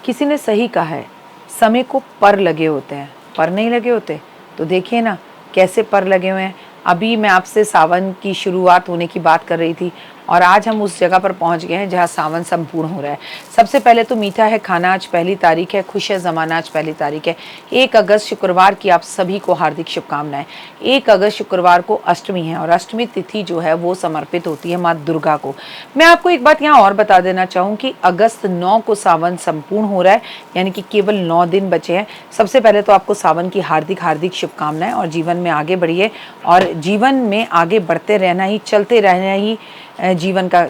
किसी ने सही कहा है, समय को पर लगे होते हैं, पर नहीं लगे होते। तो देखिए ना कैसे पर लगे हुए हैं। अभी मैं आपसे सावन की शुरुआत होने की बात कर रही थी और आज हम उस जगह पर पहुंच गए हैं जहां सावन संपूर्ण हो रहा है। सबसे पहले तो मीठा है खाना, आज पहली तारीख है, खुश है ज़माना, आज पहली तारीख है। 1 अगस्त शुक्रवार की आप सभी को हार्दिक शुभकामनाएं। 1 अगस्त शुक्रवार को अष्टमी है और अष्टमी तिथि जो है वो समर्पित होती है माँ दुर्गा को। मैं आपको एक बात यहाँ और बता देना चाहूँ कि अगस्त 9 को सावन संपूर्ण हो रहा है, यानी कि केवल 9 दिन बचे हैं। सबसे पहले तो आपको सावन की हार्दिक हार्दिक शुभकामनाएं और जीवन में आगे बढ़िए और जीवन में आगे बढ़ते रहना ही, चलते रहना ही जीवन का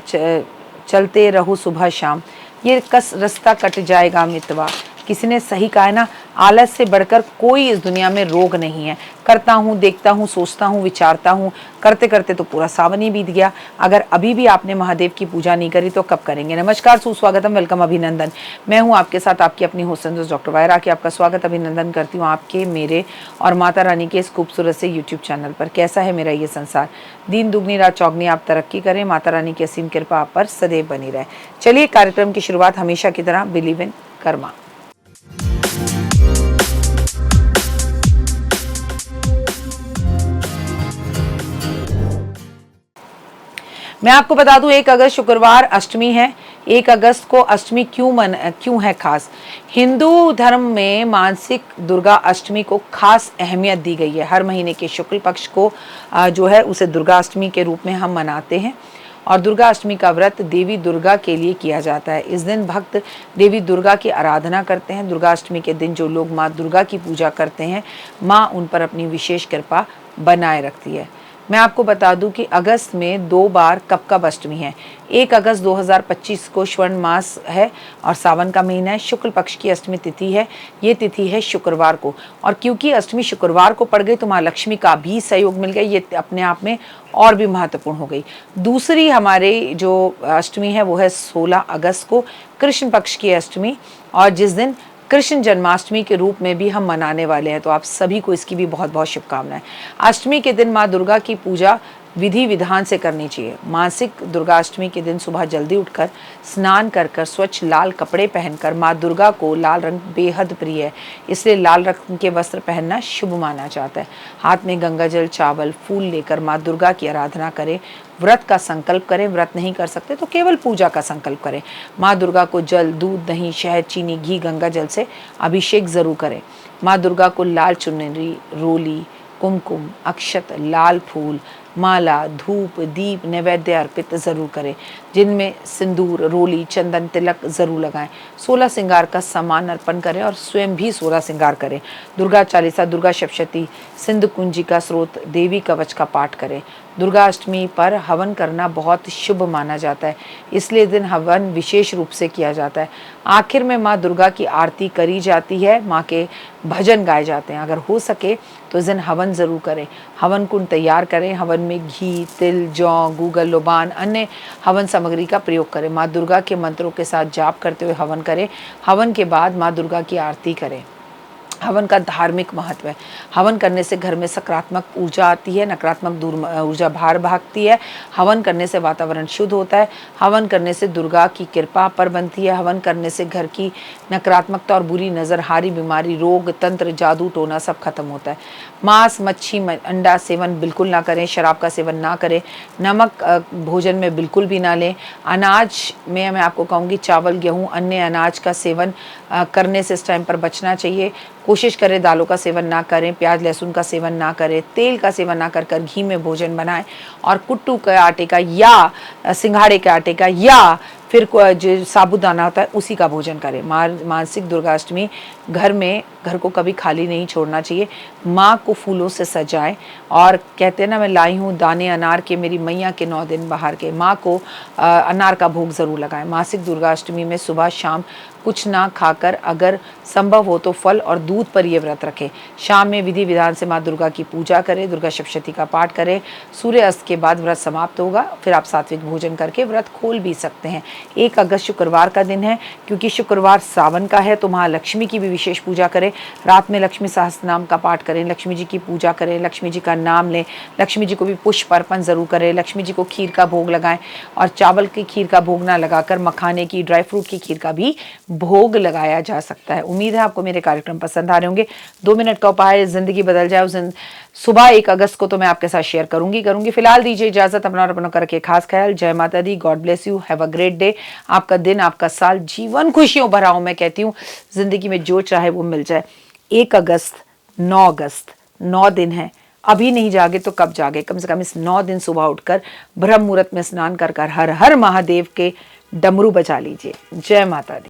चलते रहो सुबह शाम, ये कस रास्ता कट जाएगा मितवा। किसी ने सही कहा है ना, आलस से बढ़कर कोई इस दुनिया में रोग नहीं है। करता हूँ, देखता हूँ, सोचता हूँ, विचारता हूँ, करते करते तो पूरा सावन ही बीत गया। अगर अभी भी आपने महादेव की पूजा नहीं करी तो कब करेंगे। नमस्कार, सुस्वागतम, वेलकम, अभिनंदन। मैं हूँ आपके साथ आपकी अपनी होस्ट डॉक्टर वायरा की आपका स्वागत अभिनंदन करती हूँ आपके, मेरे और माता रानी के इस खूबसूरत से यूट्यूब चैनल पर। कैसा है मेरा ये संसार, दिन दुगनी रात चौगनी, आप तरक्की करें, माता रानी की असीम कृपा आप पर सदैव बनी रहे। चलिए कार्यक्रम की शुरुआत हमेशा की तरह बिलीव इन कर्मा। मैं आपको बता दूं 1 अगस्त शुक्रवार अष्टमी है। 1 अगस्त को अष्टमी क्यों है खास। हिंदू धर्म में मासिक दुर्गा अष्टमी को खास अहमियत दी गई है। हर महीने के शुक्ल पक्ष को जो है उसे दुर्गा अष्टमी के रूप में हम मनाते हैं और दुर्गा अष्टमी का व्रत देवी दुर्गा के लिए किया जाता है। इस दिन भक्त देवी दुर्गा की आराधना करते हैं। दुर्गा अष्टमी के दिन जो लोग माँ दुर्गा की पूजा करते हैं, माँ उन पर अपनी विशेष कृपा बनाए रखती है। मैं आपको बता दूं कि अगस्त में 2 बार कब अष्टमी है। 1 अगस्त 2025 को स्वर्ण मास है और सावन का महीना है। शुक्ल पक्ष की अष्टमी तिथि है, ये तिथि है शुक्रवार को। और क्योंकि अष्टमी शुक्रवार को पड़ गई तो माँ लक्ष्मी का भी सहयोग मिल गया, ये अपने आप में और भी महत्वपूर्ण हो गई। दूसरी हमारे जो अष्टमी है वो है 16 अगस्त को, कृष्ण पक्ष की अष्टमी, और जिस दिन कृष्ण जन्माष्टमी के रूप में भी हम मनाने वाले हैं। तो आप सभी को इसकी भी बहुत बहुत शुभकामनाएं। अष्टमी के दिन माँ दुर्गा की पूजा विधि विधान से करनी चाहिए। मासिक दुर्गाष्टमी के दिन सुबह जल्दी उठकर स्नान कर स्वच्छ लाल कपड़े पहनकर, माँ दुर्गा को लाल रंग बेहद प्रिय है, इसलिए लाल रंग के वस्त्र पहनना शुभ माना जाता है। हाथ में गंगा जल, चावल, फूल लेकर माँ दुर्गा की आराधना करें। व्रत का संकल्प करें, व्रत नहीं कर सकते तो केवल पूजा का संकल्प करें। माँ दुर्गा को जल, दूध, दही, शहद, चीनी, घी, गंगा जल से अभिषेक जरूर करें। माँ दुर्गा को लाल चुनरी, रोली, कुमकुम, अक्षत, लाल फूल, माला, धूप, दीप, नैवेद्य अर्पित जरूर करें, जिनमें सिंदूर, रोली, चंदन, तिलक जरूर लगाएं। 16 श्रृंगार का सामान अर्पण करें और स्वयं भी 16 श्रृंगार करें। दुर्गा चालीसा, दुर्गा सप्तशती, सिंधु कुंजी का स्रोत, देवी कवच का पाठ करें। दुर्गा अष्टमी पर हवन करना बहुत शुभ माना जाता है, इसलिए दिन हवन विशेष रूप से किया जाता है। आखिर में माँ दुर्गा की आरती करी जाती है, माँ के भजन गाए जाते हैं। अगर हो सके तो इस दिन हवन जरूर करें। हवन कुंड तैयार करें, हवन में घी, तिल, जौ, गूगल, लोबान, अन्य हवन सामग्री का प्रयोग करें। माँ दुर्गा के मंत्रों के साथ जाप करते हुए हवन करें। हवन के बाद माँ दुर्गा की आरती करें। हवन का धार्मिक महत्व है। हवन करने से घर में सकारात्मक ऊर्जा आती है, नकारात्मक ऊर्जा बाहर भागती है। हवन करने से वातावरण शुद्ध होता है। हवन करने से दुर्गा की कृपा पर बनती है। हवन करने से घर की नकारात्मकता और बुरी नज़र, हारी बीमारी, रोग, तंत्र, जादू टोना सब खत्म होता है। मांस, मच्छी, अंडा सेवन बिल्कुल ना करें। शराब का सेवन ना करें। नमक भोजन में बिल्कुल भी ना लें। अनाज में मैं आपको कहूँगी चावल, गेहूँ, अन्य अनाज का सेवन करने से इस टाइम पर बचना चाहिए। कोशिश करें दालों का सेवन ना करें, प्याज लहसुन का सेवन ना करें, तेल का सेवन ना कर घी में भोजन बनाएं और कुट्टू के आटे का या सिंघाड़े के आटे का या फिर जो साबुदाना होता है उसी का भोजन करें। मासिक दुर्गाष्टमी घर को कभी खाली नहीं छोड़ना चाहिए। माँ को फूलों से सजाएं और कहते हैं ना, मैं लाई हूँ दाने अनार के, मेरी मैया के 9 दिन बाहर के। माँ को अनार का भोग ज़रूर लगाएं। मासिक दुर्गाष्टमी में सुबह शाम कुछ ना खाकर अगर संभव हो तो फल और दूध पर ये व्रत रखें। शाम में विधि विधान से माँ दुर्गा की पूजा करें, दुर्गा सप्तशती का पाठ करें। सूर्य अस्त के बाद व्रत समाप्त होगा, फिर आप सात्विक भोजन करके व्रत खोल भी सकते हैं। 1 अगस्त शुक्रवार का दिन है, क्योंकि शुक्रवार सावन का है तो महालक्ष्मी की भी विशेष पूजा करें। रात में लक्ष्मी सहस्त्र नाम का पाठ करें, लक्ष्मी जी की पूजा करें, लक्ष्मी जी का नाम लें, लक्ष्मी जी को भी पुष्प अर्पण ज़रूर करें, लक्ष्मी जी को खीर का भोग लगाएं और चावल की खीर का भोग ना लगाकर मखाने की, ड्राई फ्रूट की खीर का भी भोग लगाया जा सकता है। उम्मीद है आपको मेरे कार्यक्रम पसंद आ रहे होंगे। 2 मिनट का उपाय ज़िंदगी बदल जाए, उस सुबह 1 अगस्त को तो मैं आपके साथ शेयर करूंगी। फिलहाल दीजिए इजाजत, अपना और अपनों का रखिए खास ख्याल। जय माता दी, God bless you, have a great day. आपका दिन, आपका साल जीवन खुशियों भरा हो। मैं कहती हूँ जिंदगी में जो चाहे वो मिल जाए। 1 अगस्त, 9 अगस्त, 9 दिन है। अभी नहीं जागे तो कब जागे? कम से कम इस 9 दिन सुबह उठकर ब्रह्म मुहूर्त में स्नान कर हर हर महादेव के डमरू बजा लीजिए। जय माता दी।